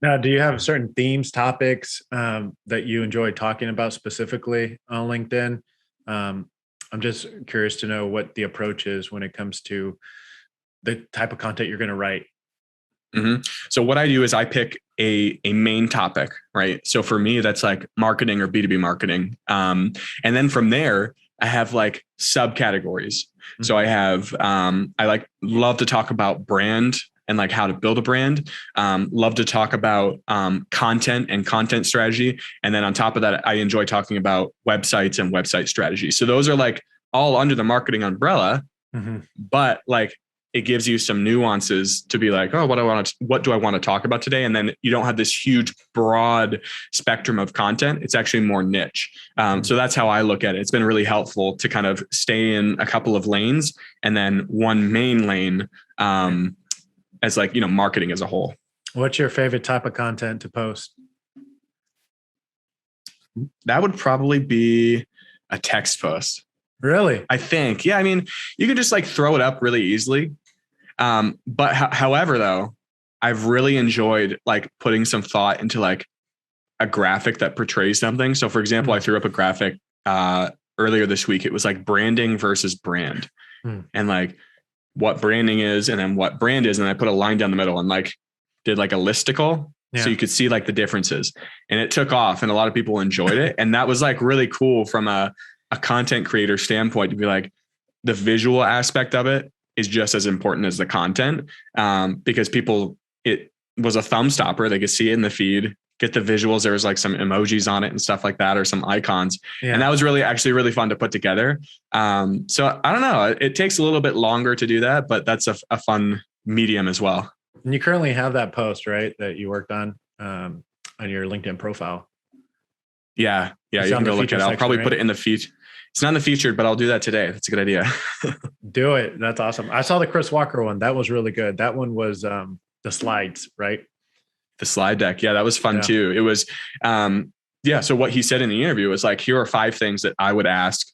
Now, do you have certain themes, topics that you enjoy talking about specifically on LinkedIn? Um, I'm just curious to know what the approach is when it comes to the type of content you're going to write. hmm So what I do is I pick a main topic, right? So for me, that's like marketing or B2B marketing. And then from there, I have like subcategories. So I Mhm. have, I like love to talk about brand and like how to build a brand. Love to talk about content and content strategy. And then on top of that, I enjoy talking about websites and website strategy. So those are like all under the marketing umbrella, Mhm. but like it gives you some nuances to be like, oh, what do I want to talk about today? And then you don't have this huge, broad spectrum of content. It's actually more niche. So that's how I look at it. It's been really helpful to kind of stay in a couple of lanes and then one main lane as like, marketing as a whole. What's your favorite type of content to post? That would probably be a text post. Really? I think. Yeah. I mean, you can just like throw it up really easily. But however, though, I've really enjoyed like putting some thought into like a graphic that portrays something. So for example, I Mm. threw up a graphic earlier this week. It was like branding versus brand Mm. and like what branding is and then what brand is. And I put a line down the middle and like did like a listicle. So Yeah. you could see like the differences and it took off and a lot of people enjoyed it. And that was like really cool from a content creator standpoint to be like the visual aspect of it is just as important as the content because it was a thumb stopper. They could see it in the feed, get the visuals. There was like some emojis on it and stuff like that, or some icons. And Yeah. that was really fun to put together. So I don't know, it takes a little bit longer to do that, but that's a fun medium as well. And you currently have that post, right, that you worked on your LinkedIn profile. Yeah. It's You on can the go look feature at it. I'll section, probably put right? it in the feed. It's not in the featured, but I'll do that today. That's a good idea. Do it. That's awesome. I saw the Chris Walker one. That was really good. That one was the slides, right? The slide deck. Yeah, that was fun Yeah. too. It was, yeah. So what he said in the interview was like, here are 5 things that I would ask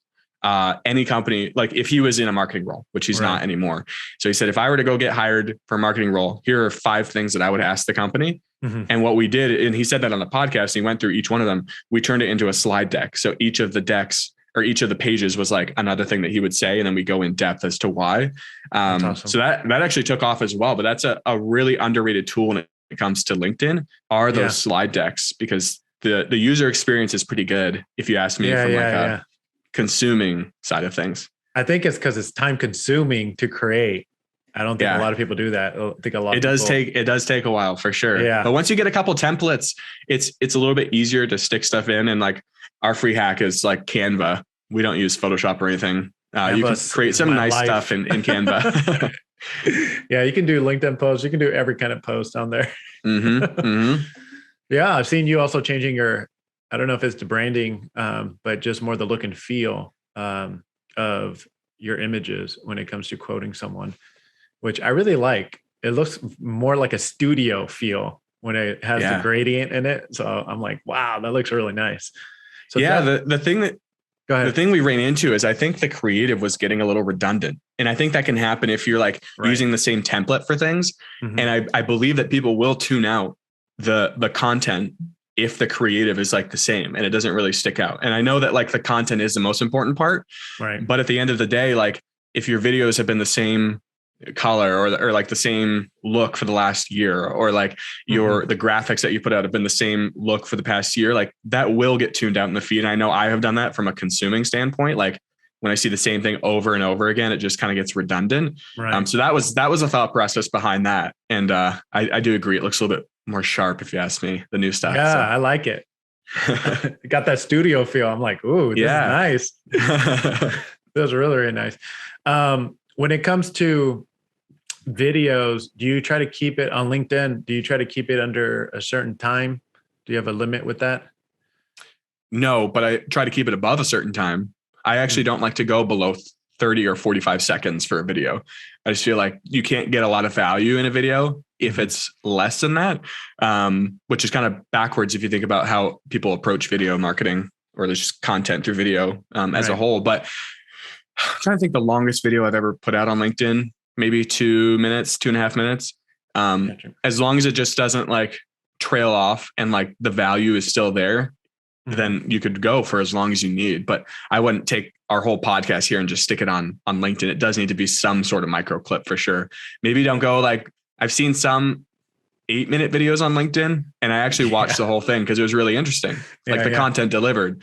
any company, like if he was in a marketing role, which he's Right. not anymore. So he said, if I were to go get hired for a marketing role, here are 5 things that I would ask the company. Mhm. And what we did, and he said that on the podcast, and he went through each one of them. We turned it into a slide deck. So each of the decks or each of the pages was like another thing that he would say. And then we go in depth as to why. That's awesome. So that actually took off as well, but that's a really underrated tool when it comes to LinkedIn are those Yeah. slide decks because the user experience is pretty good. If you ask me Yeah. from like Yeah. a Yeah. consuming side of things. I think it's because it's time consuming to create. I don't think a Yeah. lot of people do that. I think a lot It of does people. take a while for sure. Yeah. But once you get a couple templates, it's a little bit easier to stick stuff in. And like our free hack is like Canva. We don't use Photoshop or anything. You can Canvas create is some my nice life. stuff in Canva. Yeah, you can do LinkedIn posts. You can do every kind of post on there. Yeah, I've seen you also changing I don't know if it's the branding, but just more the look and feel of your images when it comes to quoting someone, which I really like. It looks more like a studio feel when it has the Yeah. gradient in it. So I'm like, wow, that looks really nice. So Yeah. go The ahead. thing we ran into is I think the creative was getting a little redundant. And I think that can happen if you're like Right. using the same template for things. Mhm. And I believe that people will tune out the content if the creative is like the same and it doesn't really stick out. And I know that like the content is the most important part, Right. but at the end of the day, like if your videos have been the same color or like the same look for the last year, or like the graphics that you put out have been the same look for the past year, like that will get tuned out in the feed. And I know I have done that from a consuming standpoint. Like when I see the same thing over and over again, it just kind of gets redundant. Right. So that was a thought process behind that. And I do agree. It looks a little bit more sharp, if you ask me, the new stuff. Yeah, So. I like it. It got that studio feel. I'm like, ooh, this is nice. This is really, really nice. When it comes to videos, do you try to keep it on LinkedIn? Do you try to keep it under a certain time? Do you have a limit with that? No, but I try to keep it above a certain time. I actually don't like to go below 30 or 45 seconds for a video. I just feel like you can't get a lot of value in a video if it's less than that, which is kind of backwards if you think about how people approach video marketing or just content through video as a whole. But I'm trying to think the longest video I've ever put out on LinkedIn, maybe 2 minutes, 2.5 minutes. Gotcha. As long as it just doesn't like trail off and like the value is still there, then you could go for as long as you need. But I wouldn't take our whole podcast here and just stick it on LinkedIn. It does need to be some sort of micro clip for sure. Maybe don't go like, I've seen some 8-minute videos on LinkedIn, and I actually watched the whole thing because it was really interesting. Like the content delivered.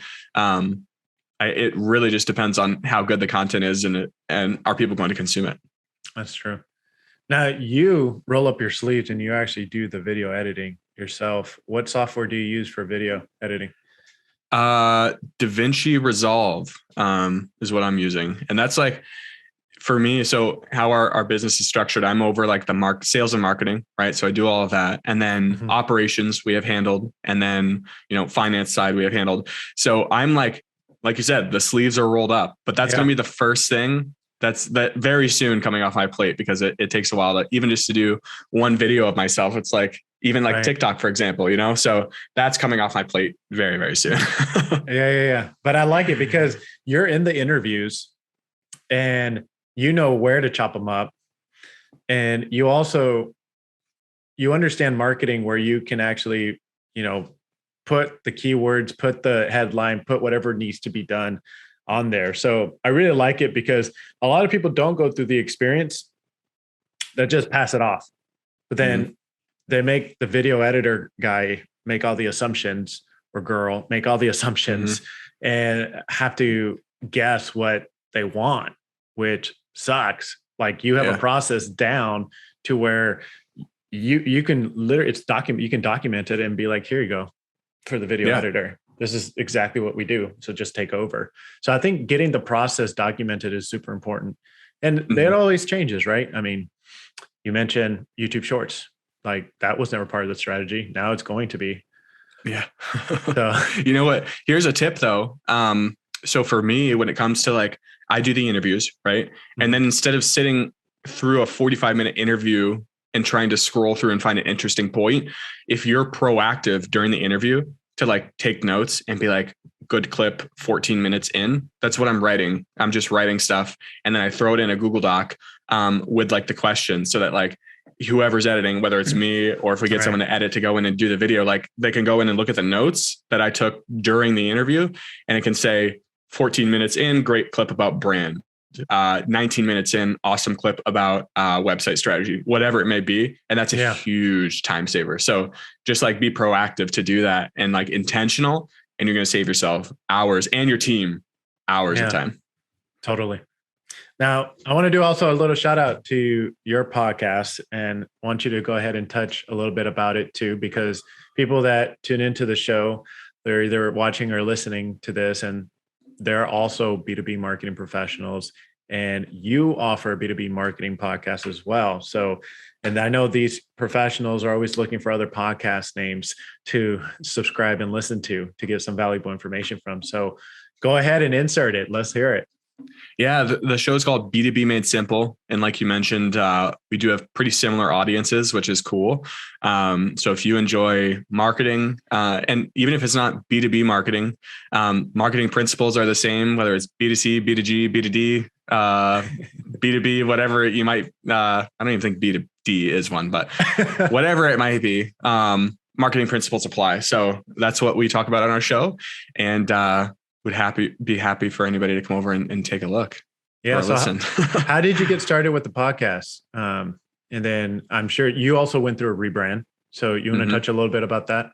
It really just depends on how good the content is and are people going to consume it. That's true. Now you roll up your sleeves and you actually do the video editing yourself. What software do you use for video editing? DaVinci Resolve is what I'm using. And that's like, for me, so how our business is structured, I'm over like the sales and marketing, right? So I do all of that. And then operations we have handled. And then, finance side we have handled. So I'm like you said, the sleeves are rolled up, but that's going to be the first thing that very soon coming off my plate, because it takes a while to even just to do one video of myself. It's like, even like TikTok, for example, so that's coming off my plate very, very soon. Yeah. But I like it because you're in the interviews and you know where to chop them up. And you understand marketing where you can actually, put the keywords, put the headline, put whatever needs to be done on there. So I really like it because a lot of people don't go through the experience. They just pass it off. But then they make the video editor guy make all the assumptions, or girl make all the assumptions and have to guess what they want, which sucks. Like you have a process down to where you can literally you can document it and be like, here you go for the video editor. This is exactly what we do. So just take over. So I think getting the process documented is super important. And that always changes, right? I mean, you mentioned YouTube Shorts. Like that was never part of the strategy. Now it's going to be. Yeah. So you know what? Here's a tip though. So for me, when it comes to like, I do the interviews, right? And then instead of sitting through a 45-minute interview and trying to scroll through and find an interesting point, if you're proactive during the interview to like take notes and be like, good clip, 14 minutes in, that's what I'm writing. I'm just writing stuff. And then I throw it in a Google Doc with like the questions, so that like whoever's editing, whether it's me or if we get someone to edit to go in and do the video, like they can go in and look at the notes that I took during the interview, and it can say 14 minutes in, great clip about brand. 19 minutes in, awesome clip about website strategy, whatever it may be. And that's a huge time saver. So just like be proactive to do that and like intentional, and you're going to save yourself hours and your team hours of time. Totally. Now, I want to do also a little shout out to your podcast, and want you to go ahead and touch a little bit about it too, because people that tune into the show, they're either watching or listening to this, and they're also B2B marketing professionals, and you offer a B2B marketing podcast as well. So, and I know these professionals are always looking for other podcast names to subscribe and listen to get some valuable information from. So go ahead and insert it. Let's hear it. Yeah, the show is called B2B Made Simple. And like you mentioned, we do have pretty similar audiences, which is cool. So if you enjoy marketing, and even if it's not B2B marketing, marketing principles are the same, whether it's B2C, B2G, B2D, B2B, whatever you might, I don't even think B2D is one, but whatever it might be, marketing principles apply. So that's what we talk about on our show. And, would be happy for anybody to come over and take a look. Yeah. So listen. How did you get started with the podcast? And then I'm sure you also went through a rebrand. So you want to touch a little bit about that?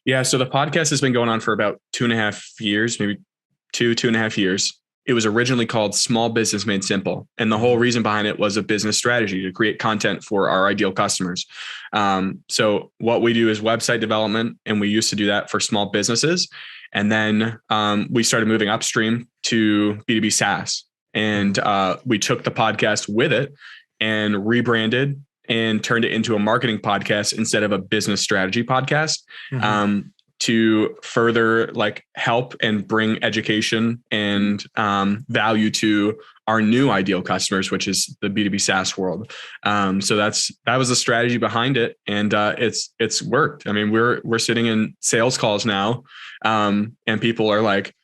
Yeah. So the podcast has been going on for about 2.5 years, maybe 2.5 years. It was originally called Small Business Made Simple. And the whole reason behind it was a business strategy to create content for our ideal customers. So what we do is website development, and we used to do that for small businesses. And then we started moving upstream to B2B SaaS. And we took the podcast with it and rebranded and turned it into a marketing podcast instead of a business strategy podcast, to further like help and bring education and value to our new ideal customers, which is the B2B SaaS world. So that was the strategy behind it. And it's worked. I mean, we're sitting in sales calls now, and people are like,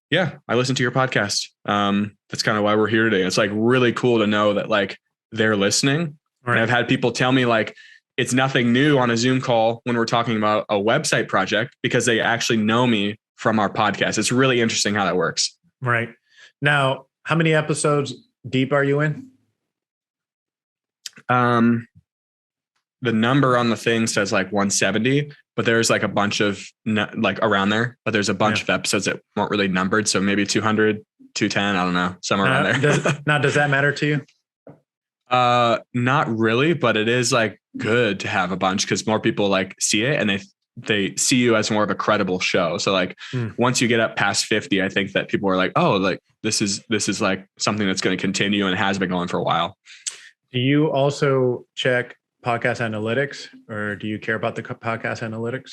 yeah, I listened to your podcast. That's kind of why we're here today. It's like really cool to know that like they're listening. Right. And I've had people tell me like, it's nothing new on a Zoom call when we're talking about a website project because they actually know me from our podcast. It's really interesting how that works. Right. Now, how many episodes deep are you in? The number on the thing says like 170, but there's like a bunch of like around there, but there's a bunch of episodes that weren't really numbered. So maybe 200, 210, I don't know, somewhere around there. Does that matter to you? Not really, but it is like good to have a bunch because more people like see it and they see you as more of a credible show. So like once you get up past 50, I think that people are like, oh, like this is like something that's going to continue and has been going for a while. Do you also check podcast analytics, or do you care about the podcast analytics?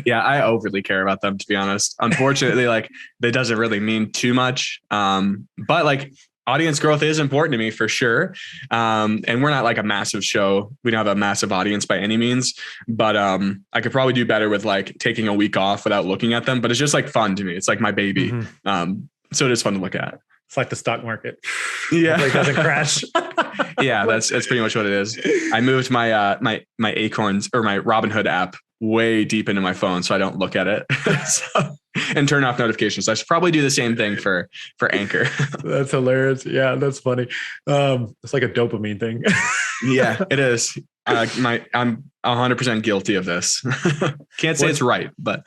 Yeah, I overly care about them, to be honest. Unfortunately, like that doesn't really mean too much. But like audience growth is important to me for sure. And we're not like a massive show. We don't have a massive audience by any means, but I could probably do better with like taking a week off without looking at them, but it's just like fun to me. It's like my baby. So it is fun to look at. It's like the stock market. Yeah. Hopefully it doesn't crash. Yeah, that's pretty much what it is. I moved my my Acorns or my Robinhood app way deep into my phone so I don't look at it and turn off notifications. So I should probably do the same thing for Anchor. That's hilarious. Yeah, that's funny. It's like a dopamine thing. Yeah, it is. I'm 100% guilty of this. Can't say it's right, but